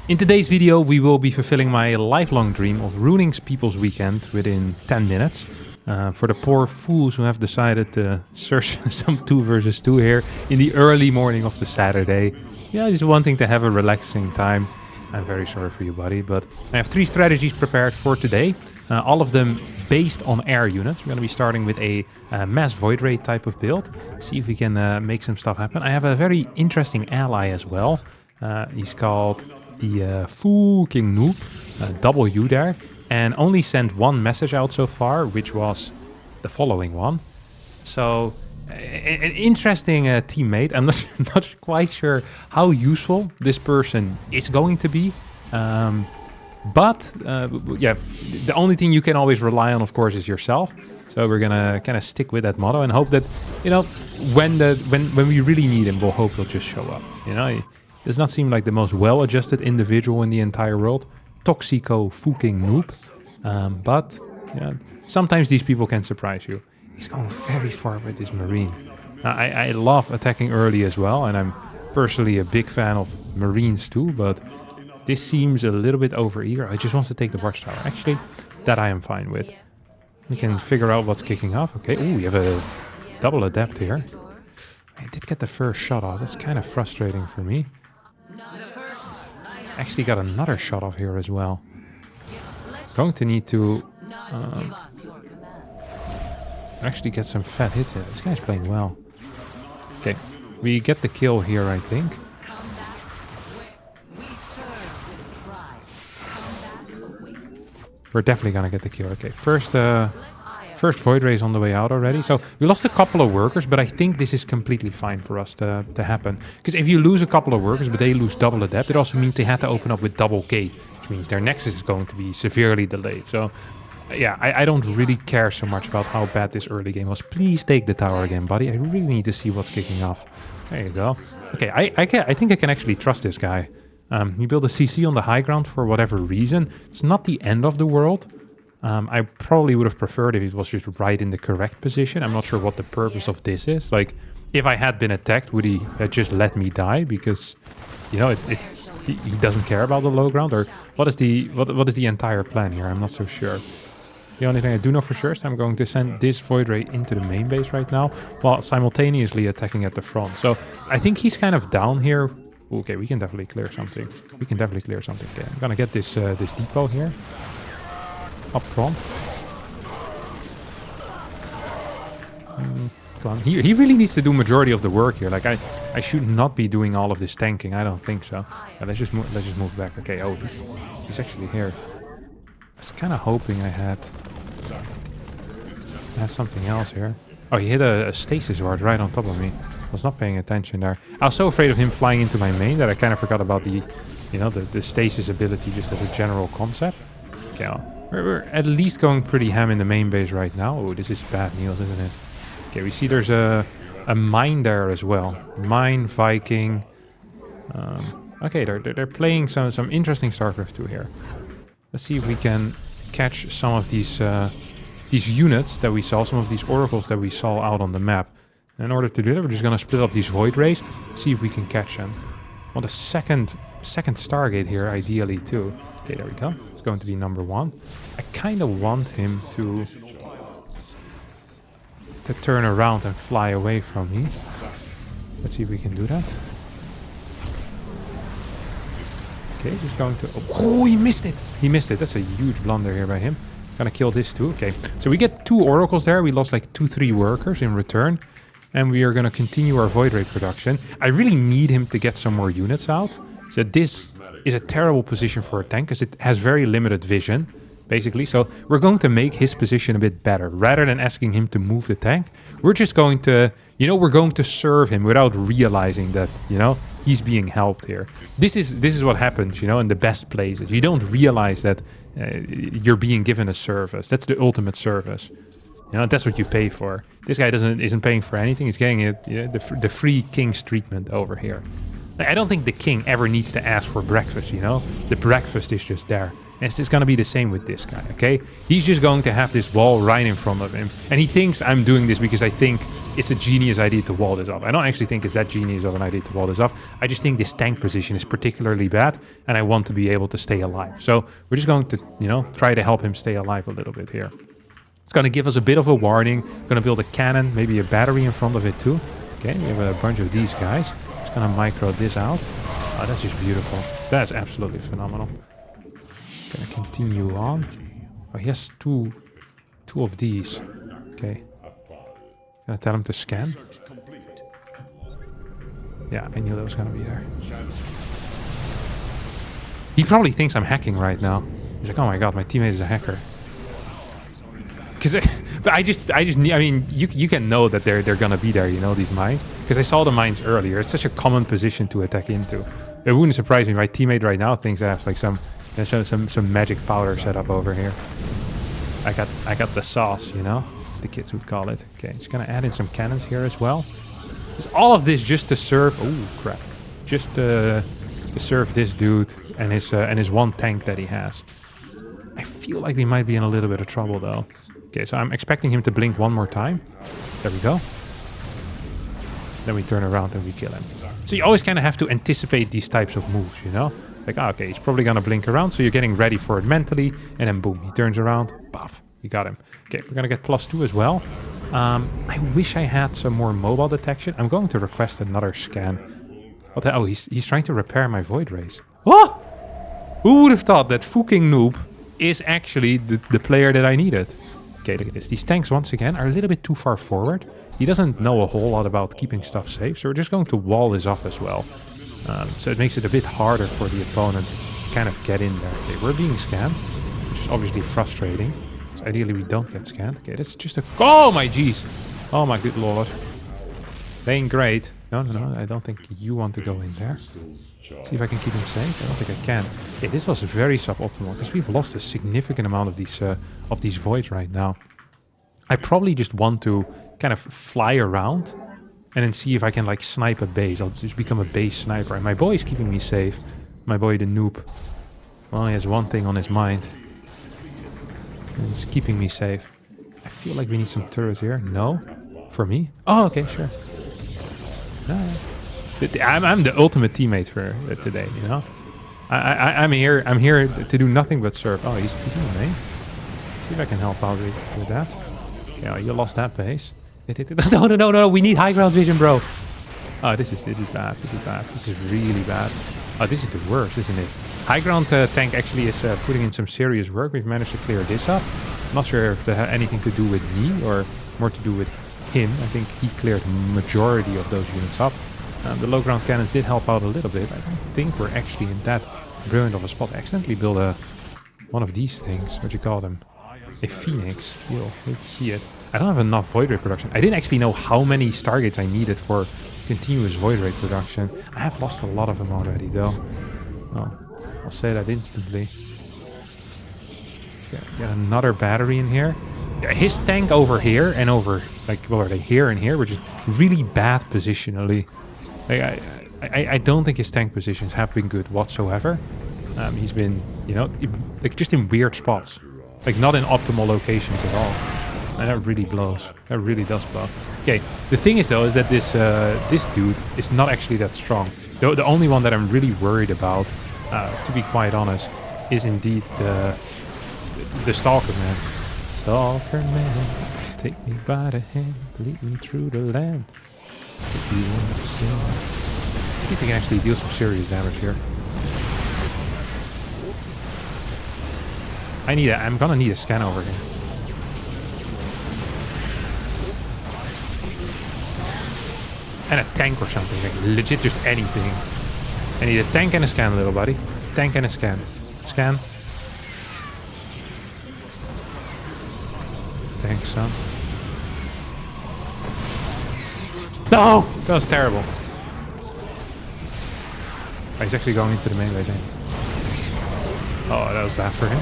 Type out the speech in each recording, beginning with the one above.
In today's video, we will be fulfilling my lifelong dream of ruining people's weekend within 10 minutes. For the poor fools who have decided to search some 2 versus 2 here in the early morning of the Saturday. Yeah, just wanting to have a relaxing time. I'm very sorry for you, buddy, but I have 3 strategies prepared for today. All of them based on air units. We're going to be starting with a mass void raid type of build. See if we can make some stuff happen. I have a very interesting ally as well. He's called the fucking noob, W there, and only sent one message out so far, which was the following one. So an interesting teammate. I'm not quite sure how useful this person is going to be. But yeah, the only thing you can always rely on, of course, is yourself. So we're gonna kind of stick with that motto and hope that, you know, when we really need him, we'll hope he'll just show up. You know, he does not seem like the most well-adjusted individual in the entire world. Toxico fucking noob. But yeah, sometimes these people can surprise you. He's going very far with this Marine. I love attacking early as well, and I'm personally a big fan of Marines too, but this seems a little bit over-eager. I just want to take the watchtower. Actually, that I am fine with. We can figure out what's kicking off. Okay, ooh, we have a double adept here. I did get the first shot off. That's kind of frustrating for me. Actually got another shot off here as well. Going to need to actually get some fat hits in. This guy's playing well. Okay, we get the kill here, I think. We're definitely gonna get the kill. Okay, first void race on the way out already. So we lost a couple of workers, but I think this is completely fine for us to happen. Because if you lose a couple of workers, but they lose double adept, it also means they had to open up with double K, which means their nexus is going to be severely delayed. So yeah, I don't really care so much about how bad this early game was. Please take the tower again, buddy. I really need to see what's kicking off. There you go. Okay, I think I can actually trust this guy. He built a CC on the high ground for whatever reason. It's not the end of the world. I probably would have preferred if it was just right in the correct position. I'm not sure what the purpose of this is. Like, if I had been attacked, would he just let me die? Because, you know, he doesn't care about the low ground? Or what is the entire plan here? I'm not so sure. The only thing I do know for sure is I'm going to send this void ray into the main base right now, while simultaneously attacking at the front. So I think he's kind of down here. Okay, we can definitely clear something. We can definitely clear something. Okay, I'm gonna get this this depot here up front. Come on. He really needs to do majority of the work here. Like I should not be doing all of this tanking. I don't think so. Yeah, let's just move back. Okay. Oh, he's actually here. I was kind of hoping I had something else here. Oh, he hit a stasis ward right on top of me. I was not paying attention there. I was so afraid of him flying into my main that I kind of forgot about the, you know, the stasis ability just as a general concept. Okay, well, we're at least going pretty ham in the main base right now. Oh, this is bad news, isn't it? Okay, we see there's a mine there as well. Mine, Viking. Okay, they're playing some interesting StarCraft 2 here. Let's see if we can catch some of these units that we saw, some of these oracles that we saw out on the map. In order to do that, we're just gonna split up these void rays, see if we can catch them. Well, the second Stargate here, ideally too. Okay, there we go. It's going to be number 1. I kind of want him to turn around and fly away from me. Let's see if we can do that. Okay, just going to... Oh, he missed it! He missed it. That's a huge blunder here by him. Gonna kill this too. Okay, so we get 2 oracles there. We lost like 2-3 workers in return. And we are going to continue our void ray production. I really need him to get some more units out. So this is a terrible position for a tank because it has very limited vision, basically. So we're going to make his position a bit better. Rather than asking him to move the tank, we're just going to, you know, we're going to serve him without realizing that, you know, he's being helped here. This is what happens, you know, in the best places. You don't realize that you're being given a service. That's the ultimate service. You know, that's what you pay for. This guy isn't paying for anything. He's getting it, you know, the free king's treatment over here. Like, I don't think the king ever needs to ask for breakfast, you know? The breakfast is just there. And it's just gonna be the same with this guy, okay? He's just going to have this wall right in front of him. And he thinks I'm doing this because I think it's a genius idea to wall this off. I don't actually think it's that genius of an idea to wall this off. I just think this tank position is particularly bad, and I want to be able to stay alive. So we're just going to, you know, try to help him stay alive a little bit here. It's gonna give us a bit of a warning. Gonna build a cannon, maybe a battery in front of it too. Okay, we have a bunch of these guys. Just gonna micro this out. Oh, that's just beautiful. That's absolutely phenomenal. Gonna continue on. Oh, he has two of these. Okay. Gonna tell him to scan. Yeah, I knew that was gonna be there. He probably thinks I'm hacking right now. He's like, oh my god, my teammate is a hacker. Because, but I mean, you can know that they're gonna be there, you know, these mines. Because I saw the mines earlier. It's such a common position to attack into. It wouldn't surprise me. My teammate right now thinks I have like some magic powder set up over here. I got the sauce, you know, as the kids would call it. Okay, just gonna add in some cannons here as well. Is all of this just to serve? Oh crap! Just to serve this dude and his one tank that he has. I feel like we might be in a little bit of trouble though. Okay, so I'm expecting him to blink one more time. There we go. Then we turn around and we kill him. So you always kind of have to anticipate these types of moves, you know? Like, oh, okay, he's probably gonna blink around, so you're getting ready for it mentally, and then boom, he turns around, paf, you got him. Okay, we're gonna get +2 as well. I wish I had some more mobile detection. I'm going to request another scan. What the, oh, he's trying to repair my void rays. What? Who would have thought that fucking noob is actually the player that I needed? Okay, look at this. These tanks, once again, are a little bit too far forward. He doesn't know a whole lot about keeping stuff safe, so we're just going to wall this off as well. So it makes it a bit harder for the opponent to kind of get in there. Okay, we're being scanned, which is obviously frustrating. So ideally we don't get scanned. Okay, that's just a... Oh my jeez! Oh my good lord. Playing great. No, I don't think you want to go in there. See if I can keep him safe. I don't think I can. Okay, this was very suboptimal, because we've lost a significant amount of these voids right now. I probably just want to kind of fly around and then see if I can like snipe a base. I'll just become a base sniper. And my boy is keeping me safe. My boy the noob. Well, he has one thing on his mind. And it's keeping me safe. I feel like we need some turrets here. No? For me? Oh, okay, sure. No. I'm the ultimate teammate for today, you know? I'm here to do nothing but serve. Oh, he's in the main. Let's see if I can help out with that. Okay, oh, you lost that base. No, we need high ground vision, bro. Oh, this is bad. This is bad. This is really bad. Oh, this is the worst, isn't it? High ground tank actually is putting in some serious work. We've managed to clear this up. I'm not sure if that had anything to do with me or more to do with him. I think he cleared majority of those units up. The low ground cannons did help out a little bit. I don't think we're actually in that brilliant of a spot. I accidentally built one of these things. What do you call them? A phoenix. You'll need to see it. I don't have enough void ray production. I didn't actually know how many stargates I needed for continuous void ray production. I have lost a lot of them already, though. Oh, I'll say that instantly. Okay, get another battery in here. Yeah, his tank over here and over, like, what are they, here and here, which is really bad positionally. Like, I don't think his tank positions have been good whatsoever. He's been, you know, like just in weird spots. Like not in optimal locations at all. And that really blows. That really does blow. Okay, the thing is though, is that this dude is not actually that strong. The only one that I'm really worried about, to be quite honest, is indeed the Stalker Man. Stalker Man, take me by the hand, lead me through the land. If you want to see. I think we can actually deal some serious damage here. I'm gonna need a scan over here. And a tank or something, like legit just anything. I need a tank and a scan, little buddy. Tank and a scan. Scan. Thanks, son. No! That was terrible. Oh, he's actually going into the main base. Oh, that was bad for him.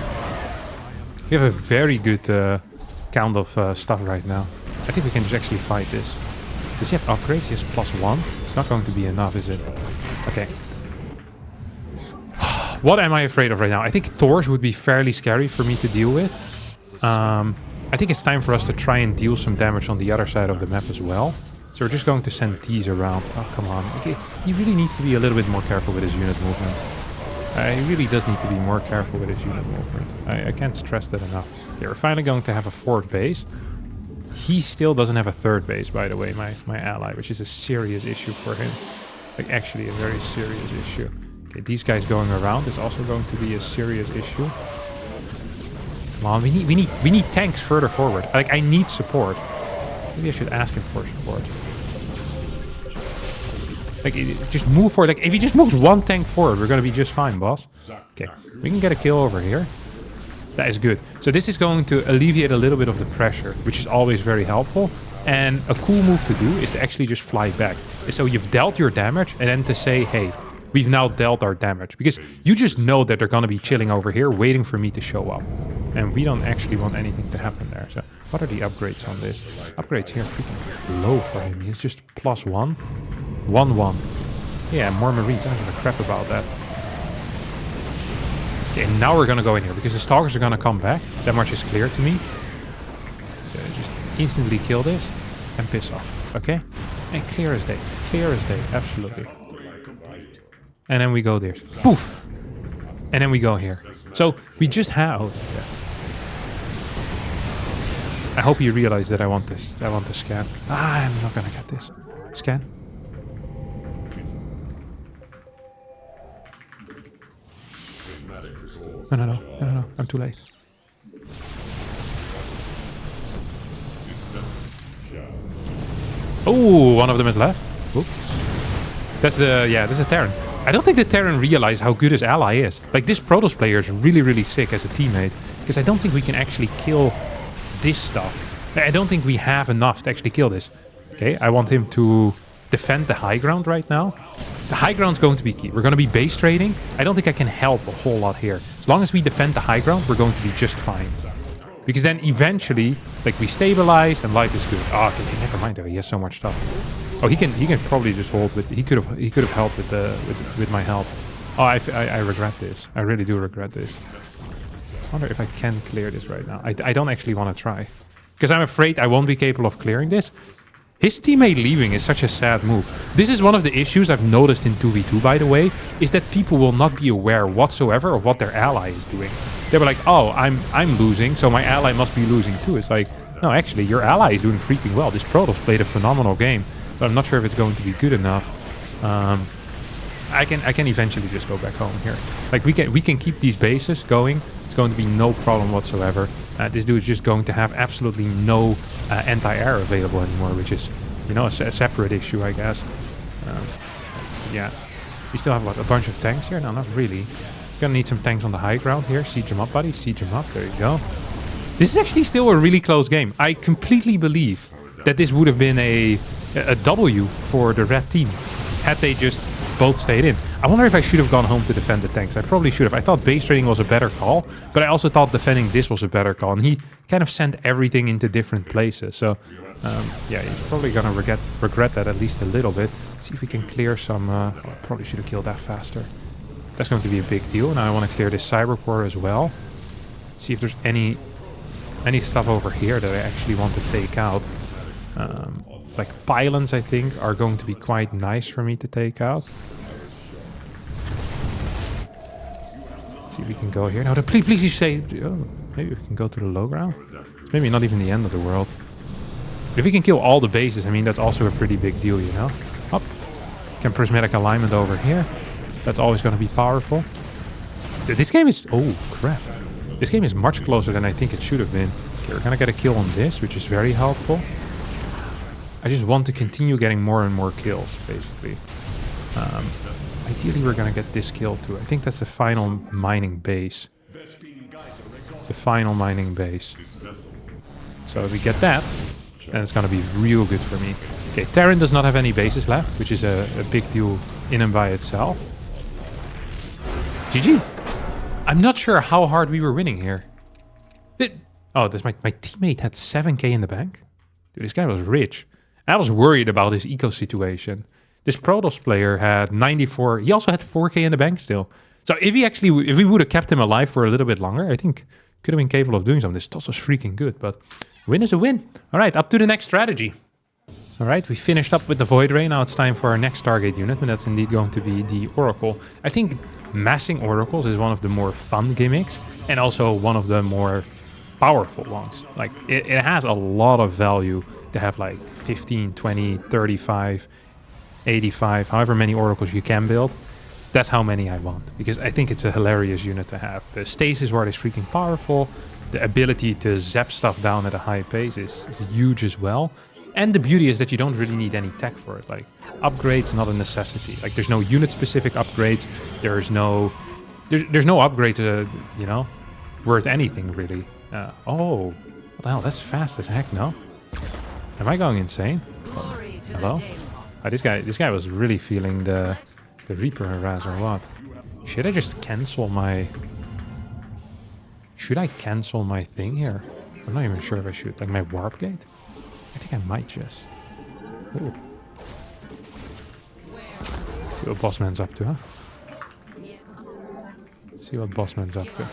We have a very good count of stuff right now. I think we can just actually fight this. Does he have upgrades? He has +1. It's not going to be enough, is it? Okay. What am I afraid of right now? I think Thors would be fairly scary for me to deal with. I think it's time for us to try and deal some damage on the other side of the map as well. So we're just going to send these around. Oh, come on. Okay. He really needs to be a little bit more careful with his unit movement. He really does need to be more careful with his unit movement. I can't stress that enough. Okay, we're finally going to have a fourth base. He still doesn't have a third base, by the way, my ally, which is a serious issue for him. Like, actually a very serious issue. Okay, these guys going around is also going to be a serious issue. Come on, we need tanks further forward. Like, I need support. Maybe I should ask him for support. Like, just move forward. Like, if he just moves one tank forward, we're gonna be just fine, boss. Okay, we can get a kill over here. That is good. So this is going to alleviate a little bit of the pressure, which is always very helpful. And a cool move to do is to actually just fly back. So you've dealt your damage, and then to say, hey, we've now dealt our damage. Because you just know that they're gonna be chilling over here, waiting for me to show up. And we don't actually want anything to happen there. So what are the upgrades on this? Upgrades here are freaking low for him. He's just +1. 1-1. Yeah, more Marines. I don't give a crap about that. Okay, now we're gonna go in here because the Stalkers are gonna come back. That much is clear to me. So just instantly kill this and piss off. Okay? And clear as day. Clear as day. Absolutely. And then we go there. Poof! And then we go here. So we just have... Yeah. I hope you realize that I want this. I want to scan. Ah, I'm not gonna get this. Scan. No. I'm too late. Oh, one of them is left. Oops. That's the... Yeah, this is a Terran. I don't think the Terran realized how good his ally is. Like, this Protoss player is really, really sick as a teammate. Because I don't think we can actually kill this stuff. I don't think we have enough to actually kill this. Okay, I want him to defend the high ground right now. So the high ground's going to be key. We're going to be base trading. I don't think I can help a whole lot here. As long as we defend the high ground, we're going to be just fine. Because then eventually, like, we stabilize and life is good. Oh, okay, never mind though. He has so much stuff. Oh, he can probably just hold with. He could have helped with my help. Oh, I regret this. I really do regret this. I wonder if I can clear this right now. I don't actually want to try. Because I'm afraid I won't be capable of clearing this. His teammate leaving is such a sad move. This is one of the issues I've noticed in 2v2, by the way, is that people will not be aware whatsoever of what their ally is doing. They were like, oh, I'm losing, so my ally must be losing too. It's like, no, actually, your ally is doing freaking well. This Protoss played a phenomenal game, but I'm not sure if it's going to be good enough. I can eventually just go back home here. Like, we can keep these bases going. It's going to be no problem whatsoever. This dude is just going to have absolutely no anti-air available anymore, which is, you know, a separate issue, I guess. Yeah. We still have, what, a bunch of tanks here? No, not really. Gonna need some tanks on the high ground here. Siege them up, buddy. Siege them up. There you go. This is actually still a really close game. I completely believe that this would have been a W for the red team had they just both stayed in. I wonder if I should have gone home to defend the tanks. I probably should have. I thought base trading was a better call, but I also thought defending this was a better call. And he kind of sent everything into different places. So, yeah, he's probably going to regret that at least a little bit. Let's see if we can clear some... I probably should have killed that faster. That's going to be a big deal. Now I want to clear this cyberport as well. See if there's any stuff over here that I actually want to take out. Like pylons, I think, are going to be quite nice for me to take out. Let's see if we can go here. No, please you say... Oh, maybe we can go to the low ground. It's maybe not even the end of the world. But if we can kill all the bases, I mean, that's also a pretty big deal, you know? Up. Can prismatic alignment over here. That's always going to be powerful. This game is... Oh, crap. This game is much closer than I think it should have been. Okay, we're going to get a kill on this, which is very helpful. I just want to continue getting more and more kills, basically. Ideally, we're going to get this kill too. I think that's the final mining base. The final mining base. So if we get that, then it's going to be real good for me. Okay, Terran does not have any bases left, which is a big deal in and by itself. GG. I'm not sure how hard we were winning here. Oh, this my teammate had 7k in the bank. Dude, this guy was rich. I was worried about his eco situation. This Protoss player had 94. He also had 4k in the bank still. So if we would have kept him alive for a little bit longer, I think could have been capable of doing something. This toss was freaking good, but win is a win. All right, up to the next strategy. All right, we finished up with the Void Ray. Now it's time for our next target unit, and that's indeed going to be the Oracle. I think massing Oracles is one of the more fun gimmicks, and also one of the more powerful ones. Like, it has a lot of value to have like 15, 20, 35, 85, however many Oracles you can build. That's how many I want, because I think it's a hilarious unit to have. The stasis ward is freaking powerful. The ability to zap stuff down at a high pace is huge as well. And the beauty is that you don't really need any tech for it. Like, upgrades, not a necessity. Like, there's no unit-specific upgrades. There's no upgrades, you know, worth anything, really. Oh, what the hell? That's fast as heck, no? Am I going insane? Hello? Oh, this guy was really feeling the Reaper harass or what? Should I just cancel my... Should I cancel my thing here? I'm not even sure if I should. Like, my warp gate? I think I might just. Ooh. See what Bossman's up to, huh? See what Bossman's up to.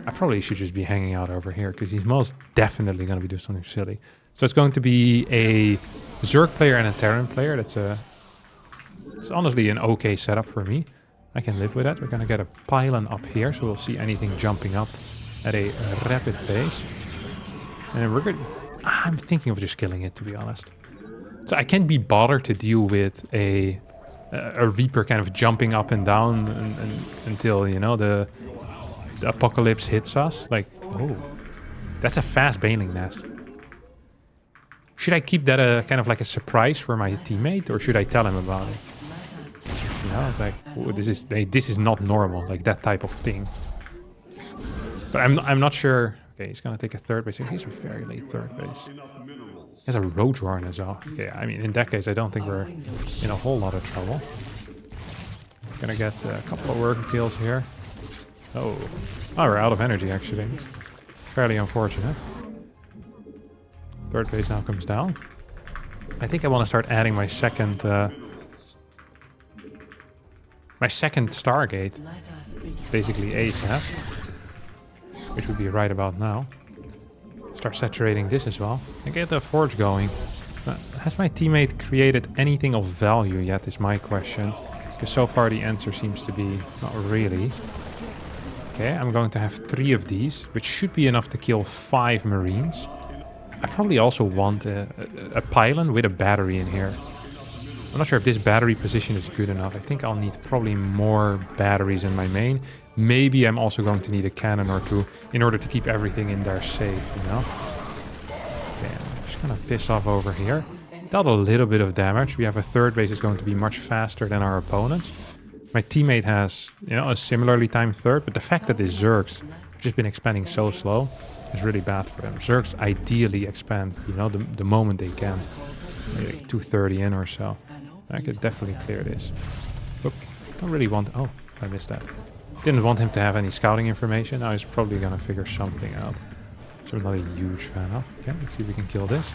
I probably should just be hanging out over here, because he's most definitely going to be doing something silly. So it's going to be a Zerg player and a Terran player. It's honestly an okay setup for me. I can live with that. We're going to get a pylon up here, so we'll see anything jumping up at a rapid pace. And we're good. I'm thinking of just killing it, to be honest. So I can't be bothered to deal with a Reaper kind of jumping up and down until, you know, the apocalypse hits us. Like, oh, that's a fast Baneling nest. Should I keep that kind of like a surprise for my teammate, or should I tell him about it? You know, it's like, oh, this is not normal, like that type of thing. But I'm not sure. Okay, he's gonna take a third base. He's a very late third base. He has a Roach Warren as well. Okay, I mean, in that case, I don't think we're in a whole lot of trouble. Gonna get a couple of worker kills here. Oh, we're out of energy, actually. It's fairly unfortunate. Third base now comes down. I think I want to start adding my second Stargate. Basically ASAP. Which would be right about now. Start saturating this as well. And get the forge going. Has my teammate created anything of value yet, is my question. Because so far the answer seems to be not really. Okay, I'm going to have 3 of these, which should be enough to kill 5 Marines. I probably also want a pylon with a battery in here. I'm not sure if this battery position is good enough. I think I'll need probably more batteries in my main. Maybe I'm also going to need a cannon or 2 in order to keep everything in there safe, you know? Okay, I'm just gonna piss off over here. Dealt a little bit of damage. We have a third base that's going to be much faster than our opponents. My teammate has, you know, a similarly timed third, but the fact that the Zergs have just been expanding so slow is really bad for them. Zergs ideally expand, you know, the moment they can. Maybe like 230 in or so. I could definitely clear this. Oop, don't really want... Oh, I missed that. Didn't want him to have any scouting information. Now he's probably gonna figure something out. Which I'm not a huge fan of. Okay, let's see if we can kill this.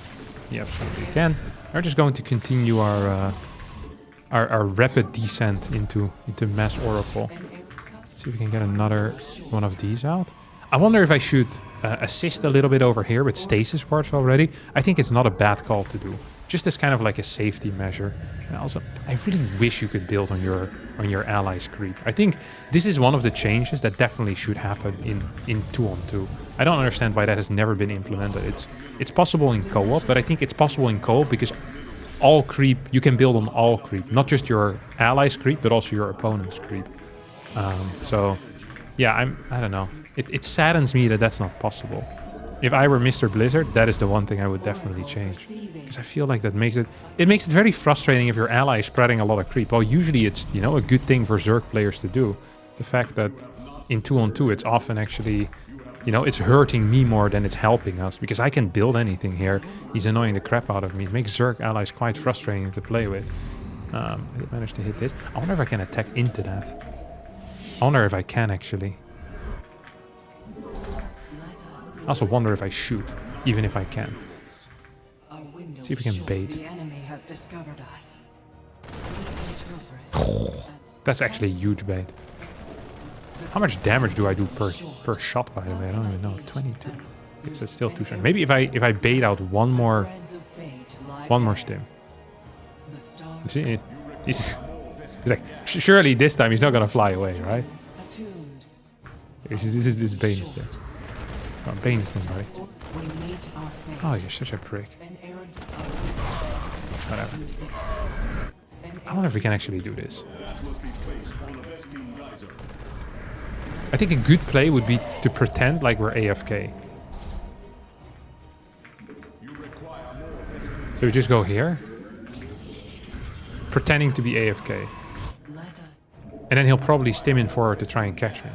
Yeah, absolutely can. We're just going to continue our rapid descent into Mass Oracle. Let's see if we can get another one of these out. I wonder if I should assist a little bit over here with stasis wards already. I think it's not a bad call to do. Just as kind of like a safety measure. And also, I really wish you could build on your allies' creep. I think this is one of the changes that definitely should happen in 2-on-2. I don't understand why that has never been implemented. It's possible in co-op, but I think it's possible in co-op because all creep, you can build on all creep. Not just your allies' creep, but also your opponent's creep. So, yeah, I don't know. It saddens me that that's not possible. If I were Mr. Blizzard, that is the one thing I would definitely change. Because I feel like that makes it very frustrating if your ally is spreading a lot of creep. Well, usually it's, you know, a good thing for Zerg players to do. The fact that in 2-on-2 it's often actually, you know, it's hurting me more than it's helping us. Because I can build anything here. He's annoying the crap out of me. It makes Zerg allies quite frustrating to play with. I managed to hit this. I wonder if I can attack into that. I wonder if I can actually. I also wonder if I shoot, even if I can. See if we can bait. The enemy has discovered us. That's actually a huge bait. How much damage do I do per shot, by the way? I don't even know. 22. Okay, so it's still too strong. Maybe if I bait out one more stim. You see, he's like, surely this time he's not gonna fly away, right? This is Bane stim. Oh, Bane stim, buddy. Oh, you're such a prick. Whatever. I wonder if we can actually do this. I think a good play would be to pretend like we're AFK. So we just go here. Pretending to be AFK. And then he'll probably stim in forward to try and catch me.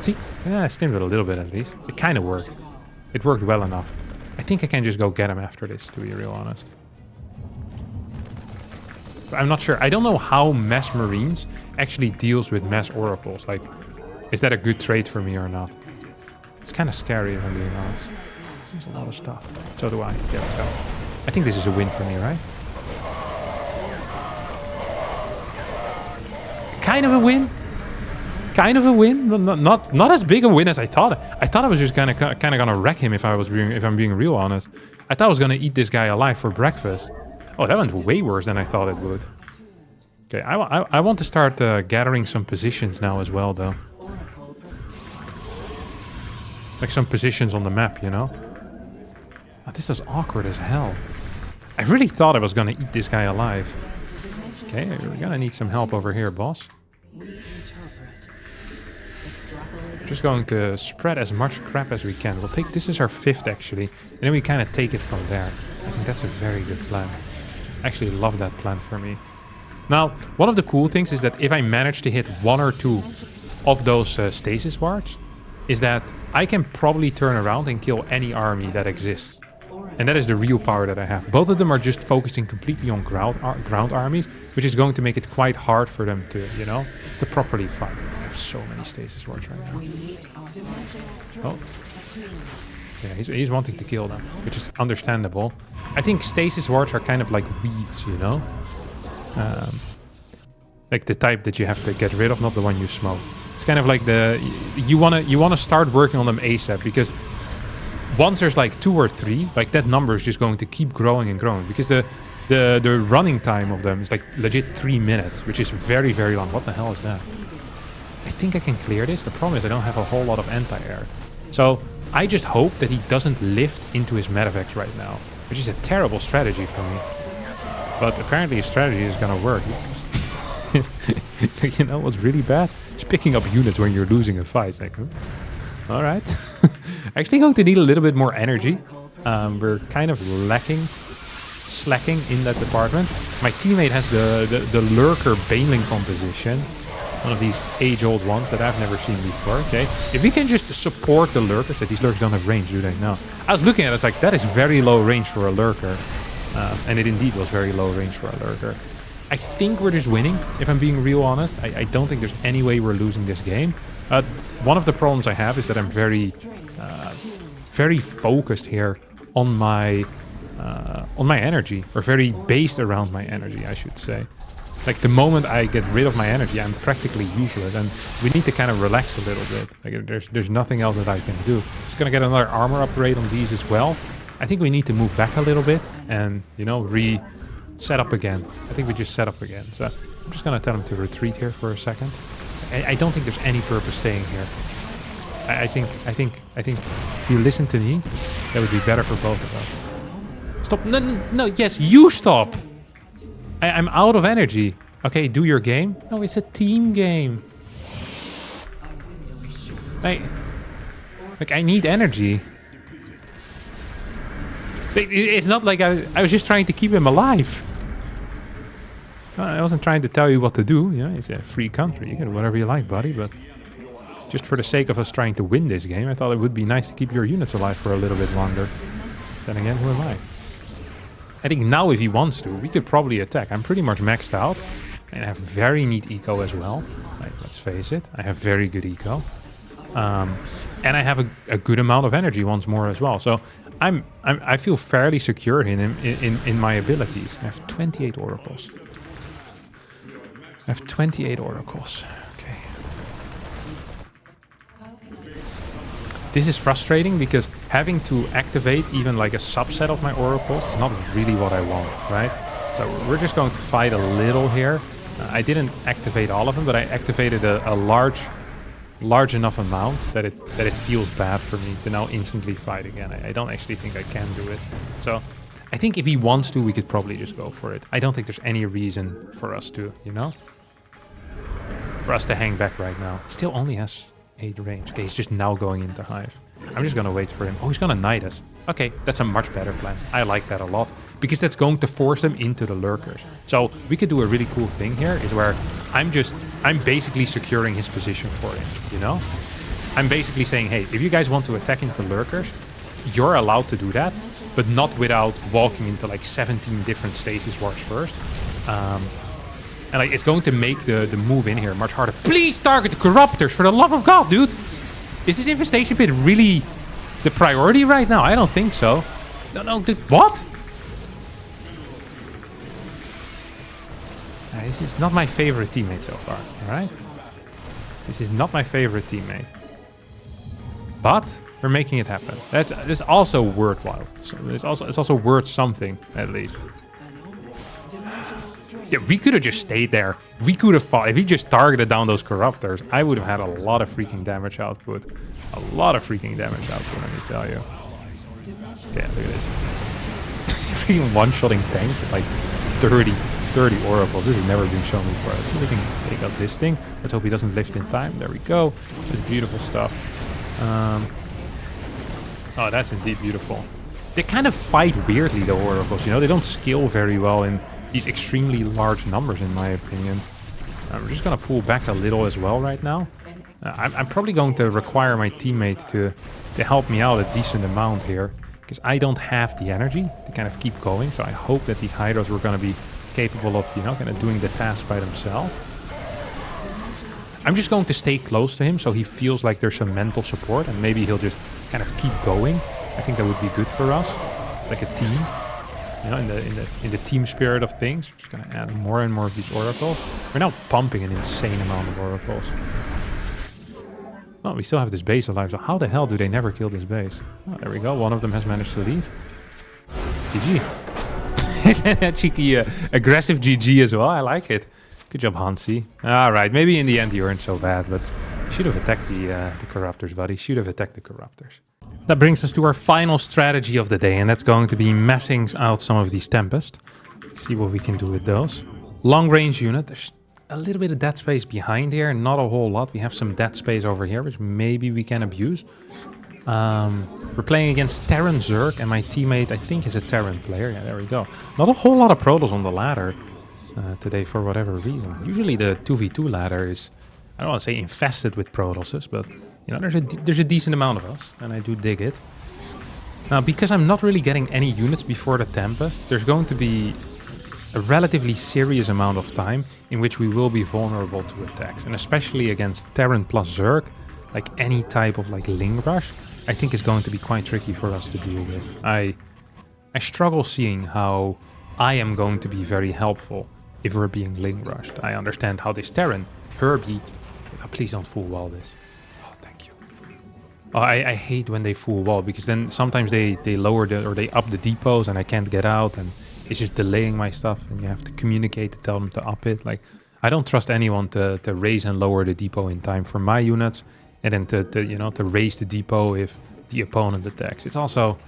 See? Yeah, I stimmed it a little bit at least. It kind of worked. It worked well enough. I think I can just go get him after this, to be real honest. But I'm not sure. I don't know how Mass Marines actually deals with Mass Oracles. Like, is that a good trade for me or not? It's kind of scary, if I'm being honest. There's a lot of stuff. So do I. Yeah, let's go. I think this is a win for me, right? Kind of a win. Kind of a win. Not as big a win as I thought. I thought I was just kind of gonna wreck him if I'm being real honest. I thought I was gonna eat this guy alive for breakfast. Oh, that went way worse than I thought it would. Okay, I want to start gathering some positions now as well, though. Like some positions on the map, you know? Oh, this is awkward as hell. I really thought I was gonna eat this guy alive. Okay, we're gonna need some help over here, boss. Just going to spread as much crap as we can. We'll take... This is our 5th, actually. And then we kind of take it from there. I think that's a very good plan. I actually love that plan for me. Now, one of the cool things is that if I manage to hit 1 or 2 of those stasis wards, is that I can probably turn around and kill any army that exists. And that is the real power that I have. Both of them are just focusing completely on ground armies, which is going to make it quite hard for them to, you know, to properly fight. I have so many stasis wards right now. Oh. Yeah, he's wanting to kill them, which is understandable. I think stasis wards are kind of like weeds, you know? Like the type that you have to get rid of, not the one you smoke. It's kind of like the... You wanna start working on them ASAP, because once there's like 2 or 3, like that number is just going to keep growing and growing, because the running time of them is like legit 3 minutes, which is very, very long. What the hell is that? I think I can clear this. The problem is I don't have a whole lot of anti-air. So I just hope that he doesn't lift into his medevacs right now, which is a terrible strategy for me. But apparently his strategy is gonna work. So, you know what's really bad? It's picking up units when you're losing a fight. It's like, huh? Alright. Actually going to need a little bit more energy. We're kind of slacking in that department. My teammate has the Lurker Baneling composition. One of these age-old ones that I've never seen before. Okay, if we can just support the Lurkers, that these Lurkers don't have range, do they? No. I was looking at it, I was like, that is very low range for a Lurker. And it indeed was very low range for a Lurker. I think we're just winning, if I'm being real honest. I don't think there's any way we're losing this game. One of the problems I have is that I'm very focused here on my energy, or very based around my energy, I should say. Like the moment I get rid of my energy, I'm practically useless, and we need to kind of relax a little bit. Like there's nothing else that I can do. Just gonna get another armor upgrade on these as well. I think we need to move back a little bit and, you know, set up again. I think we just set up again. So I'm just gonna tell him to retreat here for a second. I don't think there's any purpose staying here. I think if you listen to me, that would be better for both of us. Stop! No, yes, you stop! I'm out of energy. Okay, do your game. No, it's a team game. Like I need energy. It's not like I was just trying to keep him alive. I wasn't trying to tell you what to do. You know, it's a free country. You can do whatever you like, buddy. But just for the sake of us trying to win this game, I thought it would be nice to keep your units alive for a little bit longer. Then again, who am I? I think now if he wants to, we could probably attack. I'm pretty much maxed out. And I have very neat eco as well. Like, let's face it. I have very good eco. And I have a good amount of energy once more as well. So I feel fairly secure in my abilities. I have 28 oracles. I have 28 oracles. Okay. This is frustrating because having to activate even like a subset of my oracles is not really what I want, right? So we're just going to fight a little here. I didn't activate all of them, but I activated a large enough amount that it feels bad for me to now instantly fight again. I don't actually think I can do it. So I think if he wants to, we could probably just go for it. I don't think there's any reason for us to, you know? For us to hang back right now. Still only has 8 range. Okay, he's just now going into Hive. I'm just gonna wait for him. Oh, he's gonna knight us. Okay, that's a much better plan. I like that a lot. Because that's going to force them into the lurkers. So we could do a really cool thing here, is where I'm basically securing his position for him, you know? I'm basically saying, hey, if you guys want to attack into lurkers, you're allowed to do that, but not without walking into like 17 different stasis wards first. And like, it's going to make the move in here much harder. Please target the corruptors, for the love of God, dude! Is this infestation pit really the priority right now? I don't think so. No, dude, what? This is not my favorite teammate so far, alright? This is not my favorite teammate. But we're making it happen. That's also worthwhile. So it's also worth something, at least. Yeah, we could have just stayed there. We could have fought. If he just targeted down those corruptors, I would have had a lot of freaking damage output. A lot of freaking damage output, let me tell you. Yeah, look at this. Freaking one-shotting tank with like 30 oracles. This has never been shown before. Let's see if we can take out this thing. Let's hope he doesn't lift in time. There we go. That's beautiful stuff. Oh, that's indeed beautiful. They kind of fight weirdly, the oracles, you know? They don't scale very well in these extremely large numbers, in my opinion. We're just going to pull back a little as well right now. I'm probably going to require my teammate to help me out a decent amount here, because I don't have the energy to kind of keep going. So I hope that these Hydras were going to be capable of, you know, kind of doing the task by themselves. I'm just going to stay close to him so he feels like there's some mental support, and maybe he'll just kind of keep going. I think that would be good for us, like a team. You know, in the team spirit of things. We're just gonna add more and more of these oracles. We're now pumping an insane amount of oracles. Well, we still have this base alive, so how the hell do they never kill this base? Oh, there we go. One of them has managed to leave. GG. Cheeky, aggressive GG as well. I like it. Good job, Hansi. Alright, maybe in the end you weren't so bad, but should have attacked the corruptors, buddy. Should have attacked the corruptors. That brings us to our final strategy of the day, and that's going to be messing out some of these tempest. Let's see what we can do with those. Long range unit. There's a little bit of dead space behind here, not a whole lot. We have some dead space over here, which maybe we can abuse. We're playing against Terran Zerg, and my teammate, I think, is a Terran player. Yeah, there we go. Not a whole lot of Protoss on the ladder today for whatever reason. Usually the 2v2 ladder is, I don't want to say infested with Protosses, but you know, there's a decent amount of us, and I do dig it. Now, because I'm not really getting any units before the Tempest, there's going to be a relatively serious amount of time in which we will be vulnerable to attacks. And especially against Terran plus Zerg, like any type of like Ling Rush, I think is going to be quite tricky for us to deal with. I struggle seeing how I am going to be very helpful if we're being Ling Rushed. I understand how this Terran, Herbie... Oh, please don't full wall this. Oh, I hate when they full wall, because then sometimes they lower the, or they up the depots and I can't get out, and it's just delaying my stuff, and you have to communicate to tell them to up it. Like, I don't trust anyone to raise and lower the depot in time for my units, and then to raise the depot if the opponent attacks. It's also,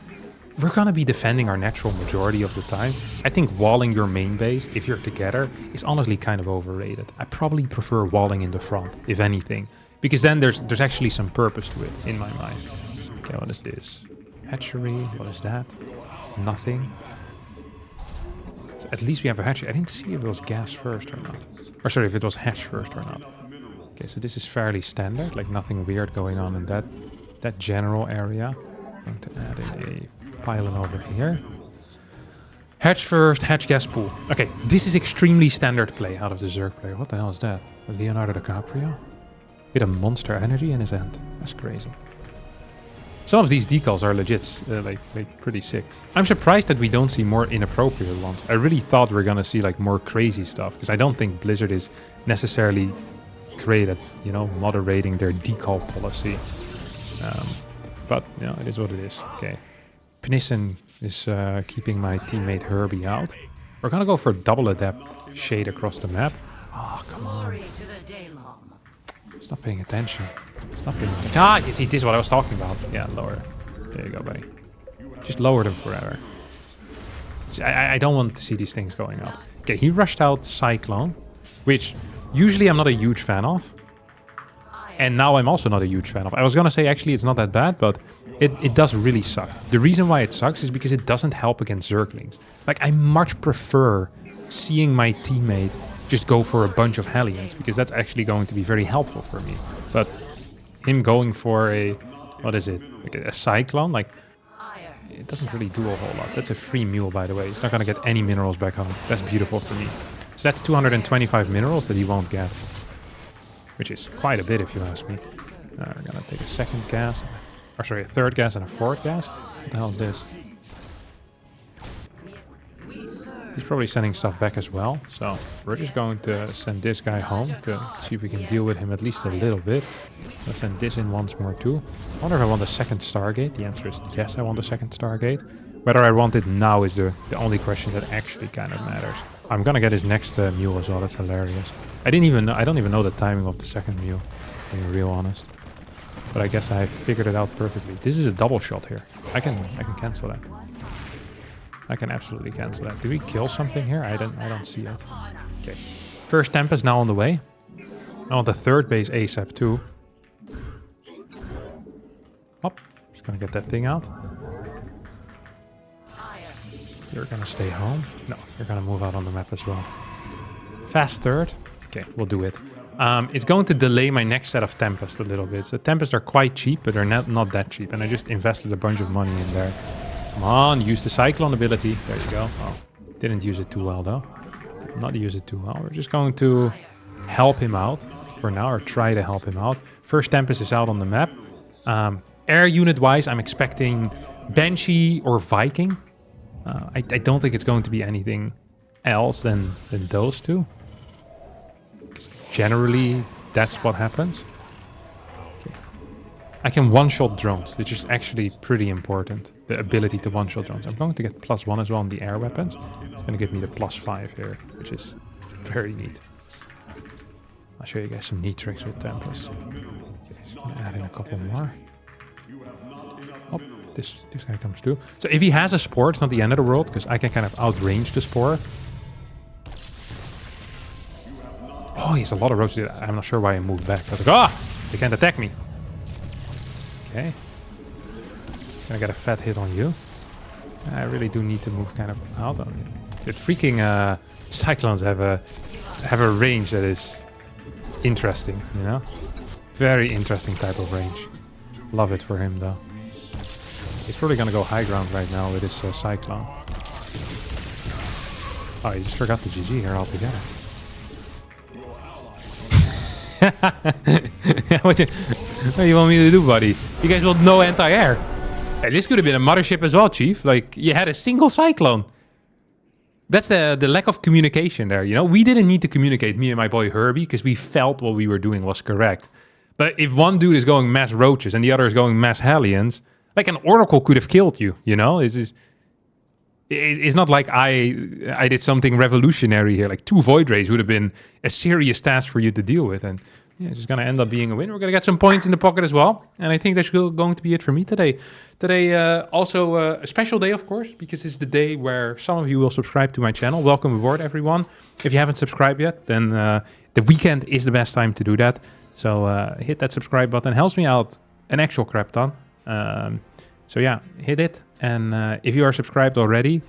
we're gonna be defending our natural majority of the time. I think walling your main base, if you're together, is honestly kind of overrated. I probably prefer walling in the front, if anything. Because then there's actually some purpose to it, in my mind. Okay, what is this? Hatchery, what is that? Nothing. So at least we have a hatchery. I didn't see if it was gas first or not. Or sorry, if it was hatch first or not. Okay, so this is fairly standard, like nothing weird going on in that general area. I'm going to add in a pylon over here. Hatch first, hatch gas pool. Okay, this is extremely standard play out of the Zerg player. What the hell is that? Leonardo DiCaprio? With a monster energy in his hand. That's crazy. Some of these decals are legit, like pretty sick. I'm surprised that we don't see more inappropriate ones. I really thought we were gonna see like more crazy stuff, because I don't think Blizzard is necessarily great at, you know, moderating their decal policy. But you know, it is what it is. Okay, Pnissen is keeping my teammate Herbie out. We're gonna go for double adept shade across the map. Oh, come on. Stop paying attention. Stop paying attention. Ah, you see, this is what I was talking about. Yeah, lower. There you go, buddy. Just lower them forever. I don't want to see these things going up. Okay, he rushed out Cyclone, which usually I'm not a huge fan of. And now I'm also not a huge fan of. I was gonna say, actually, it's not that bad, but it does really suck. The reason why it sucks is because it doesn't help against Zerglings. Like, I much prefer seeing my teammate just go for a bunch of Hellions, because that's actually going to be very helpful for me. But him going for a, what is it, like a Cyclone, like, it doesn't really do a whole lot. That's a free mule, by the way. He's not going to get any minerals back home. That's beautiful for me. So that's 225 minerals that he won't get, which is quite a bit if you ask me. We're going to take a second gas, or sorry, a third gas and a fourth gas. What the hell is this? He's probably sending stuff back as well, so we're just going to send this guy home to see if we can deal with him at least a little bit. Let's send this in once more too. I wonder if I want a second Stargate. The answer is yes, I want a second Stargate. Whether I want it now is the only question that actually kind of matters. I'm gonna get his next mule as well. That's hilarious. I don't even know the timing of the second mule, being real honest. But I guess I figured it out perfectly. This is a double shot here. I can cancel that. I can absolutely cancel that. Did we kill something here? I don't see it. Okay. First tempest now on the way. I want the third base ASAP too. Hop. Just gonna get that thing out. You're gonna stay home. No, you're gonna move out on the map as well. Fast third. Okay, we'll do it. It's going to delay my next set of tempest a little bit. So tempests are quite cheap, but they're not that cheap. And I just invested a bunch of money in there. Come on, use the Cyclone ability. There you go. Oh, didn't use it too well, though. Not use it too well. We're just going to help him out for now, or try to help him out. First Tempest is out on the map. Air unit-wise, I'm expecting Banshee or Viking. I don't think it's going to be anything else than those two. Generally, that's what happens. I can one-shot drones, which is actually pretty important. The ability to one-shot drones. I'm going to get +1 as well on the air weapons. It's going to give me the +5 here, which is very neat. I'll show you guys some neat tricks with Tempest. Okay, just going to add in a couple more. Oh, this guy comes too. So if he has a Spore, it's not the end of the world, because I can kind of outrange the Spore. Oh, he has a lot of roaches. I'm not sure why I moved back. I was like, they can't attack me. Okay. Gonna get a fat hit on you. I really do need to move kind of out on you. The freaking Cyclones have a range that is interesting, you know? Very interesting type of range. Love it for him though. He's probably gonna go high ground right now with his Cyclone. Oh, he just forgot the GG here altogether. What do you want me to do, buddy? You guys want no anti-air? Hey, this could have been a mothership as well, Chief. Like, you had a single Cyclone. That's the lack of communication there, you know? We didn't need to communicate, me and my boy Herbie, because we felt what we were doing was correct. But if one dude is going mass roaches and the other is going mass Hellions, like an Oracle could have killed you, you know? It's not like I did something revolutionary here. Like 2 Void Rays would have been a serious task for you to deal with. And yeah, it's just going to end up being a win. We're going to get some points in the pocket as well. And I think that's going to be it for me today. Today, also a special day, of course, because it's the day where some of you will subscribe to my channel. Welcome aboard, everyone. If you haven't subscribed yet, then the weekend is the best time to do that. So hit that subscribe button. Helps me out an actual crap ton. So yeah, hit it. And if you are subscribed already,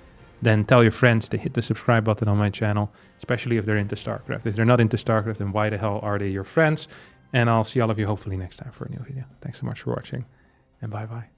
then tell your friends to hit the subscribe button on my channel, especially if they're into StarCraft. If they're not into StarCraft, then why the hell are they your friends? And I'll see all of you hopefully next time for a new video. Thanks so much for watching, and bye-bye.